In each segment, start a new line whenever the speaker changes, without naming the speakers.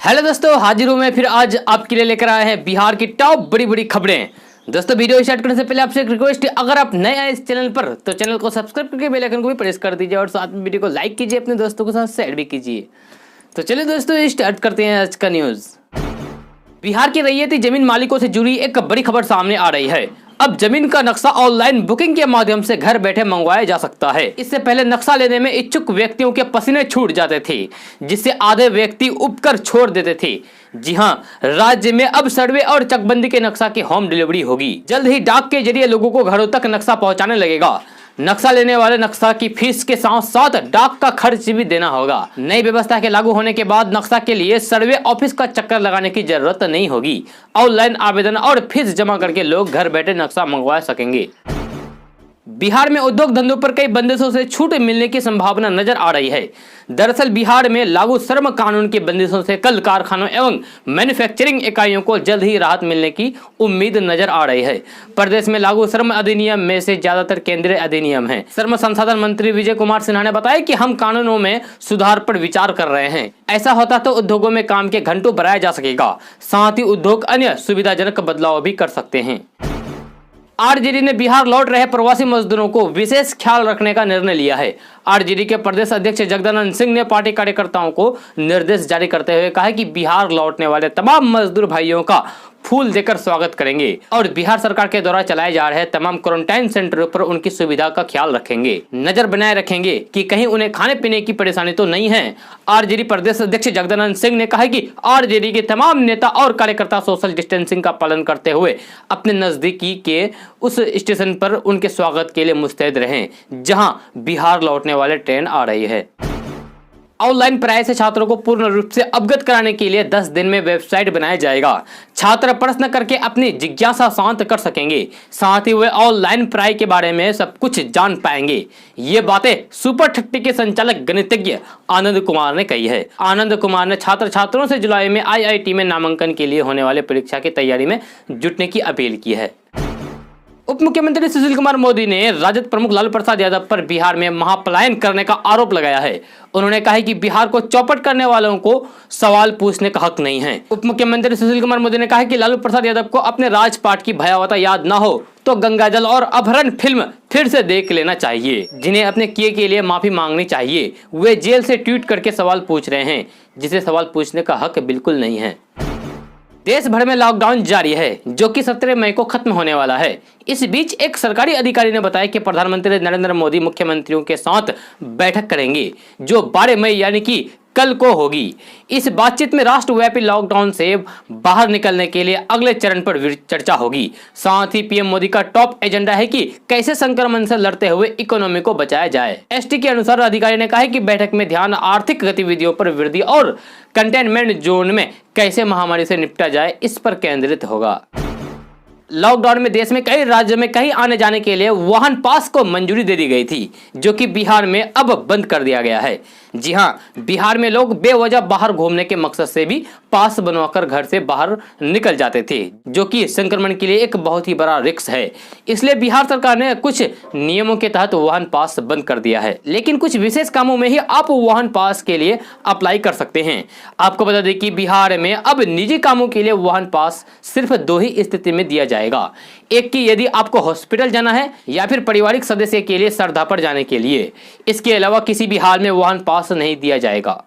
Hello दोस्तों, हाजिर हूं मैं फिर आज आपके लिए लेकर आए हैं बिहार की टॉप बड़ी बड़ी खबरें। दोस्तों, वीडियो स्टार्ट करने से पहले आपसे एक रिक्वेस्ट है, अगर आप नए आए इस चैनल पर तो चैनल को सब्सक्राइब करके बेल आइकन को भी प्रेस कर दीजिए और साथ में वीडियो को लाइक कीजिए, अपने दोस्तों के साथ शेयर भी कीजिए। तो चलिए दोस्तों, स्टार्ट करते हैं आज का न्यूज़। बिहार के रैयती जमीन मालिकों से जुड़ी एक बड़ी खबर सामने आ रही है। अब जमीन का नक्शा ऑनलाइन बुकिंग के माध्यम से घर बैठे मंगवाया जा सकता है। इससे पहले नक्शा लेने में इच्छुक व्यक्तियों के पसीने छूट जाते थे, जिससे आधे व्यक्ति उबकर छोड़ देते थे। जी हां, राज्य में अब सर्वे और चकबंदी के नक्शा की होम डिलीवरी होगी। जल्द ही डाक के जरिए लोगों को घरों तक नक्शा पहुंचाने लगेगा। नक्शा लेने वाले नक्शा की फीस के साथ साथ डाक का खर्च भी देना होगा। नई व्यवस्था के लागू होने के बाद नक्शा के लिए सर्वे ऑफिस का चक्कर लगाने की जरूरत नहीं होगी। ऑनलाइन आवेदन और फीस जमा करके लोग घर बैठे नक्शा मंगवा सकेंगे। बिहार में उद्योग धंधों पर कई बंदिशों से छूट मिलने की संभावना नजर आ रही है। दरअसल बिहार में लागू श्रम कानून की बंदिशों से कल कारखानों एवं मैन्युफैक्चरिंग इकाइयों को जल्द ही राहत मिलने की उम्मीद नजर आ रही है। प्रदेश में लागू श्रम अधिनियम में से ज्यादातर केंद्रीय अधिनियम हैं। श्रम संसाधन मंत्री विजय कुमार सिन्हा ने बताया कि हम कानूनों में सुधार पर विचार कर रहे हैं। ऐसा होता तो उद्योगों में काम के घंटों बढ़ाया जा सकेगा, साथ ही उद्योग अन्य सुविधाजनक बदलाव भी कर सकते हैं। आरजेडी ने बिहार लौट रहे प्रवासी मजदूरों को विशेष ख्याल रखने का निर्णय लिया है। आरजेडी के प्रदेश अध्यक्ष जगदानंद सिंह ने पार्टी कार्यकर्ताओं को निर्देश जारी करते हुए कहा कि बिहार लौटने वाले तमाम मजदूर भाइयों का फूल देकर स्वागत करेंगे और बिहार सरकार के द्वारा चलाए जा रहे तमाम क्वारंटाइन सेंटरों पर उनकी सुविधा का ख्याल रखेंगे। नजर बनाए रखेंगे कि कहीं उन्हें खाने पीने की परेशानी तो नहीं है। आरजेडी प्रदेश अध्यक्ष जगदानंद सिंह ने कहा कि आरजेडी के तमाम नेता और कार्यकर्ता सोशल डिस्टेंसिंग का पालन करते हुए अपने नजदीकी के उस स्टेशन पर उनके स्वागत के लिए मुस्तैद रहें जहां बिहार लौटने वाले ट्रेन आ रही है। ऑनलाइन पढ़ाई से छात्रों को पूर्ण रूप से अवगत कराने के लिए 10 दिन में वेबसाइट बनाया जाएगा। छात्र प्रश्न करके अपनी जिज्ञासा शांत कर सकेंगे, साथ ही वे ऑनलाइन पढ़ाई के बारे में सब कुछ जान पाएंगे। ये बातें सुपर 30 के संचालक गणितज्ञ आनंद कुमार ने कही है। आनंद कुमार ने छात्र छात्रों से जुलाई में IIT में नामांकन के लिए होने वाले परीक्षा की तैयारी में जुटने की अपील की है। उप मुख्यमंत्री सुशील कुमार मोदी ने राजद प्रमुख लालू प्रसाद यादव पर बिहार में महापलायन करने का आरोप लगाया है। उन्होंने कहा कि बिहार को चौपट करने वालों को सवाल पूछने का हक नहीं है। उप मुख्यमंत्री सुशील कुमार मोदी ने कहा कि लालू प्रसाद यादव को अपने राजपाट की भयावहता याद न हो तो गंगाजल और अपहरण फिल्म फिर से देख लेना चाहिए, जिन्हें अपने किए के लिए माफी मांगनी चाहिए। वे जेल से ट्वीट करके सवाल पूछ रहे हैं, जिसे सवाल पूछने का हक बिल्कुल नहीं है। देश भर में लॉकडाउन जारी है, जो कि 17 मई को खत्म होने वाला है। इस बीच एक सरकारी अधिकारी ने बताया कि प्रधानमंत्री नरेंद्र मोदी मुख्यमंत्रियों के साथ बैठक करेंगे, जो 12 मई यानी कि कल को होगी। इस बातचीत में राष्ट्रव्यापी लॉकडाउन से बाहर निकलने के लिए अगले चरण पर चर्चा होगी। साथ ही पीएम मोदी का टॉप एजेंडा है कि कैसे संक्रमण से लड़ते हुए इकोनॉमी को बचाया जाए। एसटी के अनुसार अधिकारी ने कहा है कि बैठक में ध्यान आर्थिक गतिविधियों पर वृद्धि और कंटेनमेंट जोन में कैसे महामारी से निपटा जाए, इस पर केंद्रित होगा। लॉकडाउन में देश में कई राज्यों में कहीं आने जाने के लिए वाहन पास को मंजूरी दे दी गई थी, जो कि बिहार में अब बंद कर दिया गया है। जी हां, बिहार में लोग बेवजह बाहर घूमने के मकसद से भी पास बनवाकर घर से बाहर निकल जाते थे, जो कि संक्रमण के लिए एक बहुत ही बड़ा रिस्क है। इसलिए बिहार सरकार ने कुछ नियमों के तहत वाहन पास बंद कर दिया है, लेकिन कुछ विशेष कामों में ही आप वाहन पास के लिए अप्लाई कर सकते हैं। आपको बता दें कि बिहार में अब निजी कामों के लिए वाहन पास सिर्फ 2 ही स्थिति में दिया जाएगा। एक कि यदि आपको हॉस्पिटल जाना है या फिर पारिवारिक सदस्य के लिए सरधा पर जाने के लिए। इसके अलावा किसी भी हाल में वाहन पास नहीं दिया जाएगा।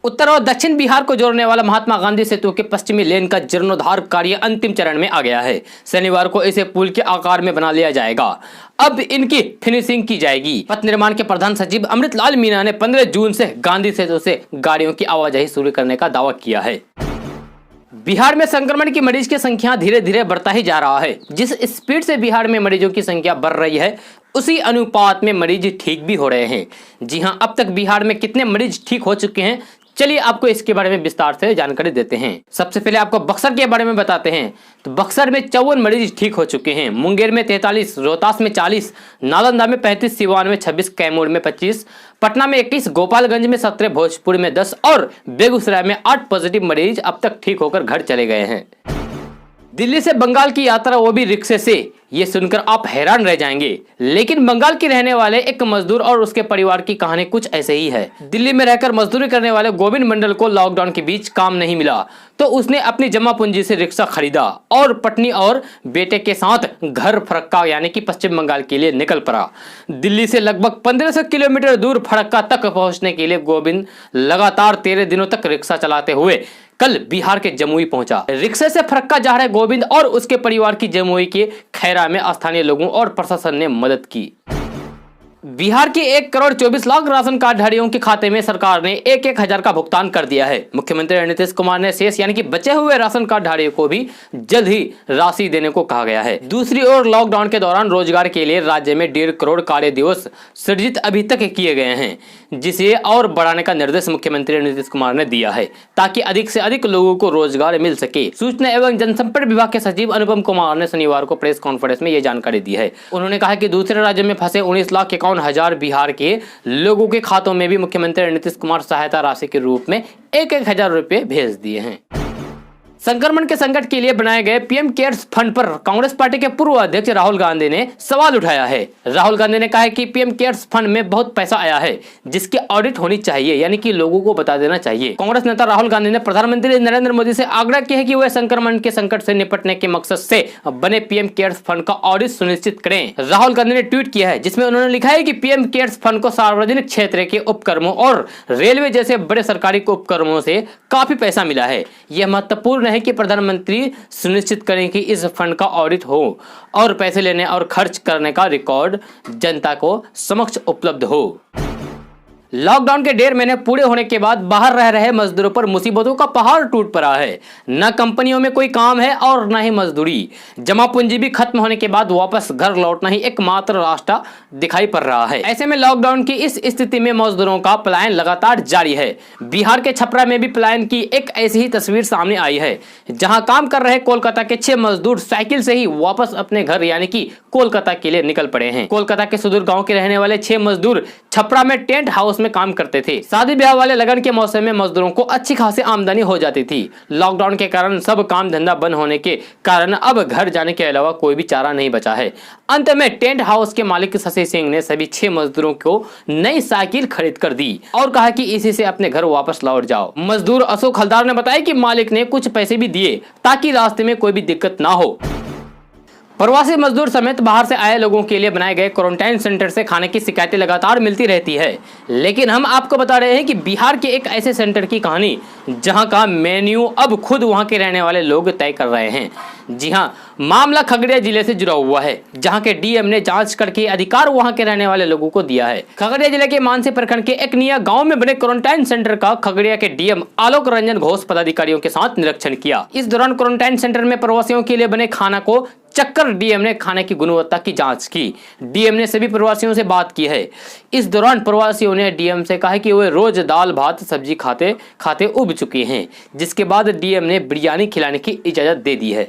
उत्तर और दक्षिण बिहार को जोड़ने वाला महात्मा गांधी सेतु के पश्चिमी लेन का जीर्णोद्धार कार्य अंतिम चरण में आ गया है। शनिवार को इसे पुल के आकार में बना लिया जाएगा। अब इनकी फिनिशिंग की जाएगी। पथ निर्माण के प्रधान सचिव अमृतलाल मीणा ने 15 जून से गांधी सेतु से गाड़ियों की आवाजाही शुरू करने का दावा किया है। बिहार में संक्रमण की मरीज की संख्या धीरे धीरे बढ़ता ही जा रहा है। जिस स्पीड से बिहार में मरीजों की संख्या बढ़ रही है, उसी अनुपात में मरीज ठीक भी हो रहे हैं। जी हां, अब तक बिहार में कितने मरीज ठीक हो चुके हैं, चलिए आपको इसके बारे में विस्तार से जानकारी देते हैं। सबसे पहले आपको बक्सर के बारे में बताते हैं। तो बक्सर में 54 मरीज ठीक हो चुके हैं। मुंगेर में 43, रोहतास में 40, नालंदा में 35, सिवान में 26, कैमूर में 25, पटना में 21, गोपालगंज में 17, भोजपुर में 10 और बेगूसराय में 8 पॉजिटिव मरीज अब तक ठीक होकर घर चले गए हैं। दिल्ली से बंगाल की यात्रा, वो भी रिक्शे से। ये सुनकर आप हैरान रह जाएंगे, लेकिन बंगाल के रहने वाले एक मजदूर और उसके परिवार की कहानी कुछ ऐसे ही है। दिल्ली में रहकर मजदूरी करने वाले गोविंद मंडल को लॉकडाउन के बीच काम नहीं मिला, तो उसने अपनी जमा पूंजी से रिक्शा खरीदा और पत्नी और बेटे के साथ घर फरक्का यानी कि पश्चिम बंगाल के लिए निकल पड़ा। दिल्ली से लगभग 1500 किलोमीटर दूर फरक्का तक पहुंचने के लिए गोविंद लगातार 13 दिनों तक रिक्शा चलाते हुए कल बिहार के जमुई पहुंचा। रिक्शे से फरक्का जा रहे गोविंद और उसके परिवार की जमुई के खैरा में स्थानीय लोगों और प्रशासन ने मदद की। बिहार के 1,24,00,000 राशन कार्डधारियों के खाते में सरकार ने 1,000 का भुगतान कर दिया है। मुख्यमंत्री नीतीश कुमार ने शेष यानी कि बचे हुए राशन कार्डधारियों को भी जल्द ही राशि देने को कहा गया है। दूसरी ओर लॉकडाउन के दौरान रोजगार के लिए राज्य में 1.5 करोड़ कार्य दिवस सृजित अभी तक किए गए हैं, जिसे और बढ़ाने का निर्देश मुख्यमंत्री नीतीश कुमार ने दिया है ताकि अधिक से अधिक लोगों को रोजगार मिल सके। सूचना एवं जनसंपर्क विभाग के सचिव अनुपम कुमार ने शनिवार को प्रेस कॉन्फ्रेंस में ये जानकारी दी है। उन्होंने कहा कि दूसरे राज्यों में फंसे 19,51,000 बिहार के लोगों के खातों में भी मुख्यमंत्री नीतीश कुमार सहायता राशि के रूप में 1,000 रुपए भेज दिए हैं। संक्रमण के संकट के लिए बनाए गए पीएम केयर्स फंड पर कांग्रेस पार्टी के पूर्व अध्यक्ष राहुल गांधी ने सवाल उठाया है। राहुल गांधी ने कहा है कि पीएम केयर्स फंड में बहुत पैसा आया है, जिसकी ऑडिट होनी चाहिए, यानी कि लोगों को बता देना चाहिए। कांग्रेस नेता राहुल गांधी ने प्रधानमंत्री नरेंद्र मोदी से आग्रह किया है कि वह संक्रमण के संकट से निपटने के मकसद से बने पीएम केयर्स फंड का ऑडिट सुनिश्चित करें। राहुल गांधी ने ट्वीट किया है, जिसमें उन्होंने लिखा है कि पीएम केयर्स फंड को सार्वजनिक क्षेत्र के उपक्रमों और रेलवे जैसे बड़े सरकारी उपक्रमों से काफी पैसा मिला है। यह महत्वपूर्ण है कि प्रधानमंत्री सुनिश्चित करें कि इस फंड का ऑडिट हो और पैसे लेने और खर्च करने का रिकॉर्ड जनता को समक्ष उपलब्ध हो। लॉकडाउन के 1.5 महीने पूरे होने के बाद बाहर रह रहे मजदूरों पर मुसीबतों का पहाड़ टूट पड़ा है। न कंपनियों में कोई काम है और न ही मजदूरी। जमा पूंजी भी खत्म होने के बाद वापस घर लौटना ही एकमात्र रास्ता दिखाई पड़ रहा है। ऐसे में लॉकडाउन की इस स्थिति में मजदूरों का पलायन लगातार जारी है। बिहार के छपरा में भी पलायन की एक ऐसी ही तस्वीर सामने आई है, जहाँ काम कर रहे कोलकाता के 6 मजदूर साइकिल से ही वापस अपने घर यानी कि कोलकाता के लिए निकल पड़े हैं। कोलकाता के सुदूर गाँव के रहने वाले 6 मजदूर छपरा में टेंट हाउस में काम करते थे। शादी ब्याह वाले लगन के मौसम में मजदूरों को अच्छी खासी आमदनी हो जाती थी। लॉकडाउन के कारण सब काम धंधा बंद होने के कारण अब घर जाने के अलावा कोई भी चारा नहीं बचा है। अंत में टेंट हाउस के मालिक शशि सिंह ने सभी 6 मजदूरों को नई साइकिल खरीद कर दी और कहा कि इसी से अपने घर वापस लौट जाओ। मजदूर अशोक हलदार ने बताया कि मालिक ने कुछ पैसे भी दिए ताकि रास्ते में कोई भी दिक्कत ना हो। प्रवासी मजदूर समेत बाहर से आए लोगों के लिए बनाए गए क्वारंटाइन सेंटर से खाने की शिकायतें लगातार मिलती रहती है, लेकिन हम आपको बता रहे हैं कि बिहार के एक ऐसे सेंटर की कहानी जहां का मेन्यू अब खुद वहां के रहने वाले लोग तय कर रहे हैं। जी हां, मामला खगड़िया जिले से जुड़ा हुआ है, जहां के डीएम ने जांच करके अधिकार वहां के रहने वाले लोगों को दिया है। खगड़िया जिले के मानसी प्रखंड के एकनिया गांव में बने क्वारंटाइन सेंटर का खगड़िया के डीएम आलोक रंजन घोष पदाधिकारियों के साथ निरीक्षण किया। इस दौरान क्वारंटाइन सेंटर में प्रवासियों के लिए बने खाना को चक्कर डीएम ने खाने की गुणवत्ता की जांच की। डीएम ने सभी प्रवासियों से बात की है। इस दौरान प्रवासियों ने डीएम से कहा कि वे रोज दाल भात सब्जी खाते खाते उब चुके हैं, जिसके बाद डीएम ने बिरयानी खिलाने की इजाजत दे दी है।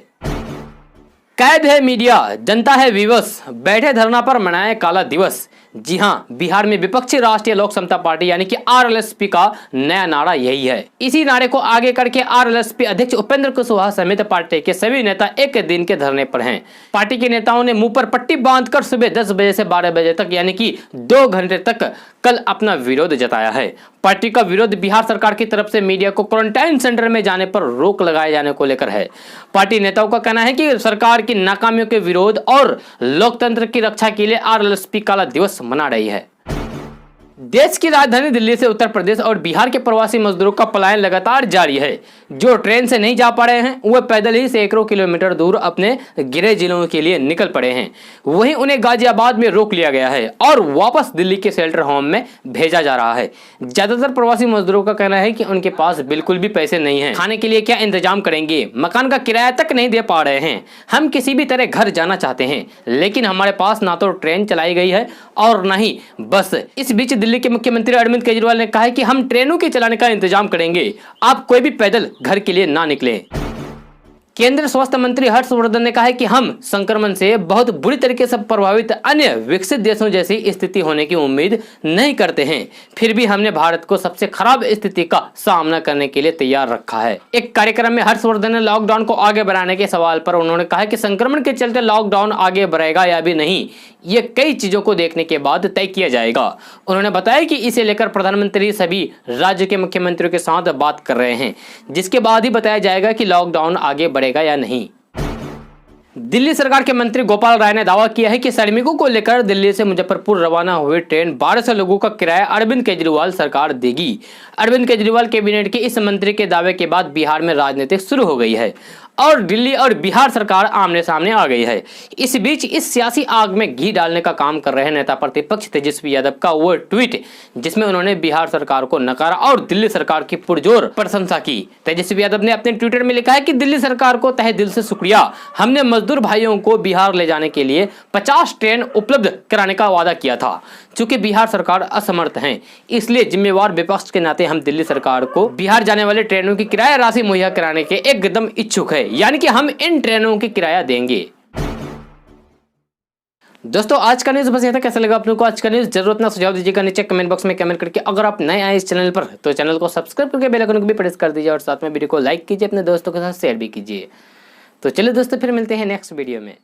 कैद है मीडिया, जनता है विवश, बैठे धरना पर मनाए काला दिवस। जी हां, बिहार में विपक्षी राष्ट्रीय लोक समता पार्टी यानी कि आरएलएसपी का नया नारा यही है। इसी नारे को आगे करके आरएलएसपी अध्यक्ष उपेंद्र कुशवाहा समेत पार्टी के सभी नेता एक दिन के धरने पर हैं। पार्टी के नेताओं ने मुंह पर पट्टी बांधकर सुबह 10 बजे से 12 बजे तक यानी कि 2 घंटे तक कल अपना विरोध जताया है। पार्टी का विरोध बिहार सरकार की तरफ से मीडिया को क्वारंटाइन सेंटर में जाने पर रोक लगाए जाने को लेकर है। पार्टी नेताओं का कहना है कि सरकार की नाकामियों के विरोध और लोकतंत्र की रक्षा के लिए आरएलएसपी काला दिवस मना रही है। देश की राजधानी दिल्ली से उत्तर प्रदेश और बिहार के प्रवासी मजदूरों का पलायन लगातार जारी है। जो ट्रेन से नहीं जा पा रहे हैं वह पैदल ही सैकड़ों किलोमीटर दूर अपने गृह जिलों के लिए निकल पड़े हैं। वहीं उन्हें गाजियाबाद में रोक लिया गया है और वापस दिल्ली के शेल्टर होम में भेजा जा रहा है। ज्यादातर प्रवासी मजदूरों का कहना है कि उनके पास बिल्कुल भी पैसे नहीं है, खाने के लिए क्या इंतजाम करेंगे, मकान का किराया तक नहीं दे पा रहे हैं। हम किसी भी तरह घर जाना चाहते हैं, लेकिन हमारे पास ना तो ट्रेन चलाई गई है और न ही बस। इस बीच दिल्ली के मुख्यमंत्री अरविंद केजरीवाल ने कहा है कि हम ट्रेनों के चलाने का इंतजाम करेंगे, आप कोई भी पैदल घर के लिए ना निकलें। केंद्रीय स्वास्थ्य मंत्री हर्षवर्धन ने कहा है कि हम संक्रमण से बहुत बुरी तरीके से प्रभावित अन्य विकसित देशों जैसी स्थिति होने की उम्मीद नहीं करते हैं, फिर भी हमने भारत को सबसे खराब स्थिति का सामना करने के लिए तैयार रखा है। एक कार्यक्रम में हर्षवर्धन ने लॉकडाउन को आगे बढ़ाने के सवाल पर उन्होंने कहा कि संक्रमण के चलते लॉकडाउन आगे बढ़ेगा या भी नहीं, ये कई चीजों को देखने के बाद तय किया जाएगा। उन्होंने बताया कि इसे लेकर प्रधानमंत्री सभी राज्य के मुख्यमंत्रियों के साथ बात कर रहे हैं, जिसके बाद ही बताया जाएगा कि लॉकडाउन आगे बढ़ेगा या नहीं। दिल्ली सरकार के मंत्री गोपाल राय ने दावा किया है कि श्रमिकों को लेकर दिल्ली से मुजफ्फरपुर रवाना हुए ट्रेन 1200 लोगों का किराया अरविंद केजरीवाल सरकार देगी। अरविंद केजरीवाल कैबिनेट के इस मंत्री के दावे के बाद बिहार में राजनीति शुरू हो गई है और दिल्ली और बिहार सरकार आमने सामने आ गई है। इस बीच इस सियासी आग में घी डालने का काम कर रहे नेता प्रतिपक्ष तेजस्वी यादव का वो ट्वीट जिसमें उन्होंने बिहार सरकार को नकारा और दिल्ली सरकार की पुरजोर प्रशंसा की। तेजस्वी यादव ने अपने ट्विटर में लिखा है कि दिल्ली सरकार को तहे दिल से शुक्रिया, हमने मजदूर भाइयों को बिहार ले जाने के लिए 50 ट्रेन उपलब्ध कराने का वादा किया था। चूंकि बिहार सरकार असमर्थ है, इसलिए जिम्मेवार विपक्ष के नाते हम दिल्ली सरकार को बिहार जाने वाले ट्रेनों की किराया राशि मुहैया कराने के एकदम इच्छुक है, यानी कि हम इन ट्रेनों की किराया देंगे। दोस्तों आज का न्यूज बस ये था। कैसा लगा आप लोगों को आज का न्यूज? जरूर अपना सुझाव दीजिएगा नीचे कमेंट बॉक्स में कमेंट करके। अगर आप नए आए इस चैनल पर तो चैनल को सब्सक्राइब करके बेल आइकन को भी प्रेस कर दीजिए और साथ में वीडियो को लाइक कीजिए, अपने दोस्तों के साथ शेयर भी कीजिए। तो चलिए दोस्तों फिर मिलते हैं नेक्स्ट वीडियो में।